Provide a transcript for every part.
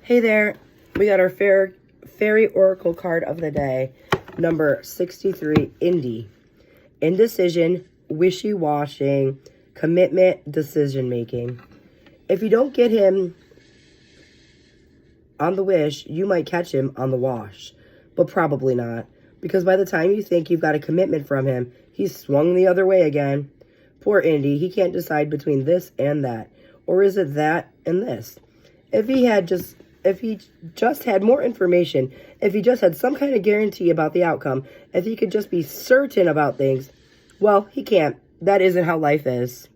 Hey there, we got our Fairy Oracle card of the day, number 63, Indy. Indecision, wishy-washing, commitment, decision-making. If you don't get him on the wish, you might catch him on the wash, but probably not, because by the time you think you've got a commitment from him, he's swung the other way again. Poor Indy, he can't decide between this and that, or is it that and this? If he just had more information, if he just had some kind of guarantee about the outcome, if he could just be certain about things, well, he can't. That isn't how life is.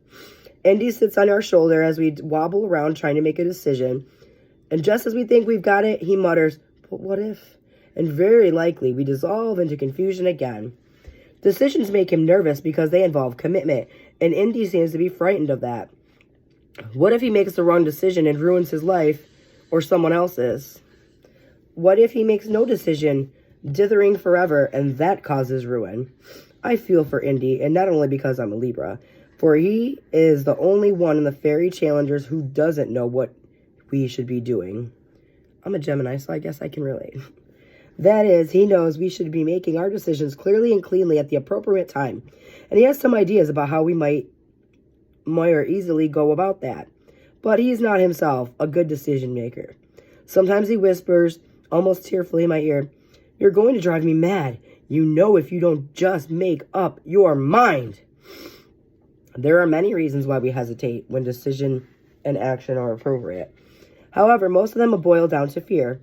Indy sits on our shoulder as we wobble around trying to make a decision. And just as we think we've got it, he mutters, "But what if?" And very likely we dissolve into confusion again. Decisions make him nervous because they involve commitment, and Indy seems to be frightened of that. What if he makes the wrong decision and ruins his life or someone else's? What if he makes no decision, dithering forever, and that causes ruin? I feel for Indy, and not only because I'm a Libra, for he is the only one in the Fairy Challengers who doesn't know what we should be doing. I'm a Gemini, so I guess I can relate. That is, he knows we should be making our decisions clearly and cleanly at the appropriate time, and he has some ideas about how we might more easily go about that. But he's not himself a good decision maker. Sometimes he whispers, almost tearfully in my ear, "You're going to drive me mad. You know if you don't just make up your mind." There are many reasons why we hesitate when decision and action are appropriate. However, most of them will boil down to fear.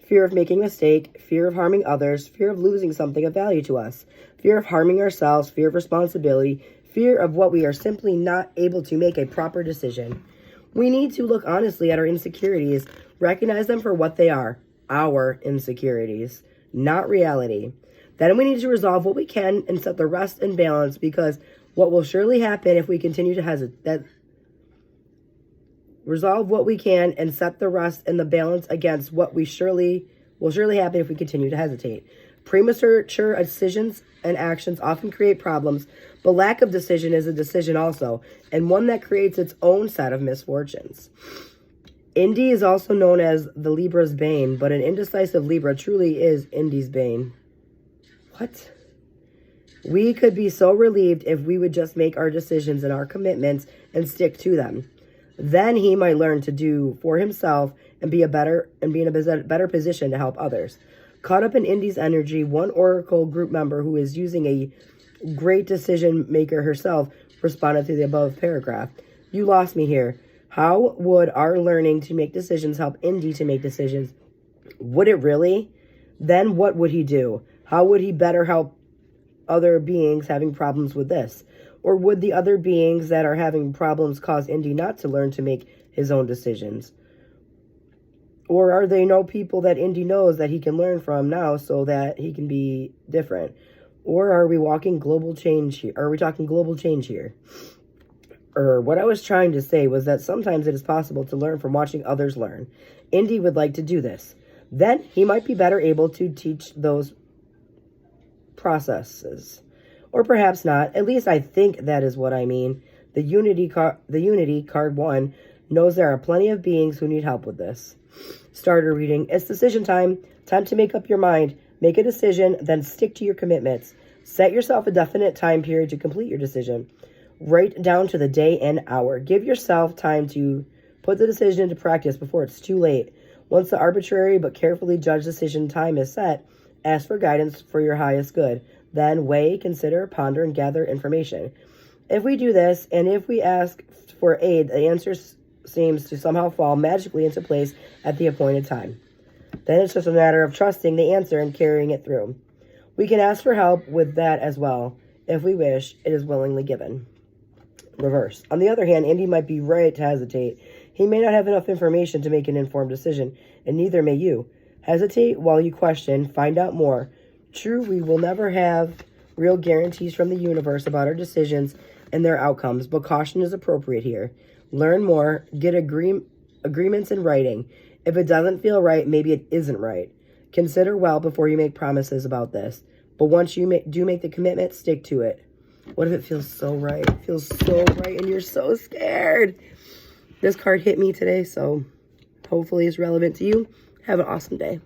Fear of making a mistake, fear of harming others, fear of losing something of value to us, fear of harming ourselves, fear of responsibility, fear of what we are simply not able to make a proper decision. We need to look honestly at our insecurities, recognize them for what they are, our insecurities, not reality. Then we need to resolve what we can and set the rest in balance, because what will surely happen if we continue to hesitate. Resolve what we can and set the rest in the balance against what will surely happen if we continue to hesitate. Premature decisions and actions often create problems, but lack of decision is a decision also, and one that creates its own set of misfortunes. Indy is also known as the Libra's bane, but an indecisive Libra truly is Indy's bane. What? We could be so relieved if we would just make our decisions and our commitments and stick to them. Then he might learn to do for himself and be in a better position to help others. Caught up in Indy's energy, one Oracle group member who is using a great decision maker herself responded to the above paragraph. "You lost me here. How would our learning to make decisions help Indy to make decisions? Would it really? Then what would he do? How would he better help other beings having problems with this? Or would the other beings that are having problems cause Indy not to learn to make his own decisions? Or are they no people that Indy knows that he can learn from now so that he can be different? Or are we walking global change here? Are we talking global change here? Or what I was trying to say was that sometimes it is possible to learn from watching others learn. Indy would like to do this. Then he might be better able to teach those processes. Or perhaps not. At least I think that is what I mean. The Unity card 1 knows there are plenty of beings who need help with this. Starter reading. It's decision time. Time to make up your mind. Make a decision, then stick to your commitments. Set yourself a definite time period to complete your decision. Write down to the day and hour. Give yourself time to put the decision into practice before it's too late. Once the arbitrary but carefully judged decision time is set, ask for guidance for your highest good. Then weigh, consider, ponder, and gather information. If we do this, and if we ask for aid, the answer seems to somehow fall magically into place at the appointed time. Then it's just a matter of trusting the answer and carrying it through. We can ask for help with that as well. If we wish, it is willingly given. Reverse. On the other hand, Indy might be right to hesitate. He may not have enough information to make an informed decision, and neither may you. Hesitate while you question, find out more. True, we will never have real guarantees from the universe about our decisions and their outcomes, but caution is appropriate here. Learn more, get agreements in writing. If it doesn't feel right, maybe it isn't right. Consider well before you make promises about this. But once you do make the commitment, stick to it. What if it feels so right? It feels so right and you're so scared. This card hit me today, so Hopefully it's relevant to you. Have an awesome day.